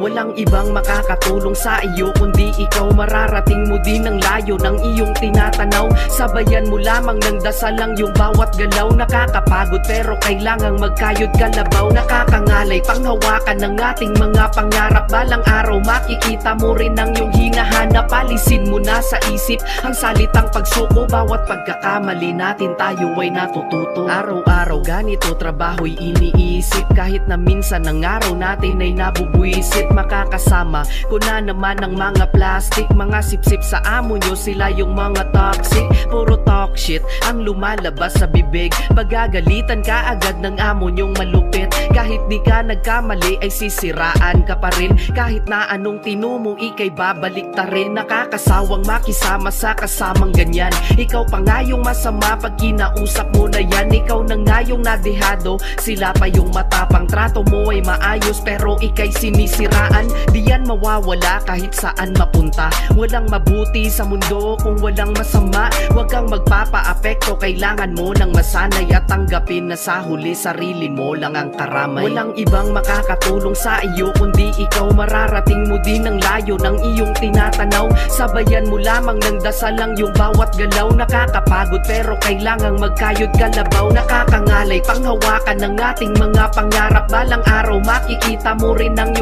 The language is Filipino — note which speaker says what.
Speaker 1: Walang ibang makakatulong sa iyo kundi ikaw. Mararating mo din ang layo ng iyong tinatanaw. Sabayan mo lamang ng dasal ang iyong bawat galaw. Nakakapagod pero kailangang magkayod kalabaw. Nakakangalay panghawakan ng ating mga pangarap. Balang araw makikita mo rin ang iyong hinahanap. Alisin mo na sa isip ang salitang pagsuko. Bawat pagkakamali natin tayo ay natututo. Araw-araw ganito trabaho'y iniisip. Kahit na minsan ang araw natin ay nabubuisit. Makakasama ko na naman ang mga plastic. Mga sipsip sa amo nyo, sila yung mga toxic. Puro talk shit ang lumalabas sa bibig. Pagagalitan ka agad ng amo nyong malupit. Kahit di ka nagkamali ay sisiraan ka pa rin. Kahit na anong tinumo ikay babalik ta rin. Nakakasawang makisama sa kasamang ganyan. Ikaw pa nga yung masama pag kinausap mo na yan. Ikaw na nga yung nadehado, sila pa yung matapang. Trato mo ay maayos pero ikay sinisiraan. Di yan mawawala kahit saan mapunta. Walang mabuti sa mundo kung walang masama. Huwag kang magpapaapekto, kailangan mo ng masanay at tanggapin na sa huli sarili mo lang ang karamay. Walang ibang makakatulong sa iyo kundi ikaw. Mararating mo din ang layo ng iyong tinatanaw. Sabayan mo lamang ng dasal ang iyong bawat galaw. Nakakapagod pero kailangang magkayod kalabaw. Nakakangalay panghawakan ng ating mga pangarap. Balang araw makikita mo rin ang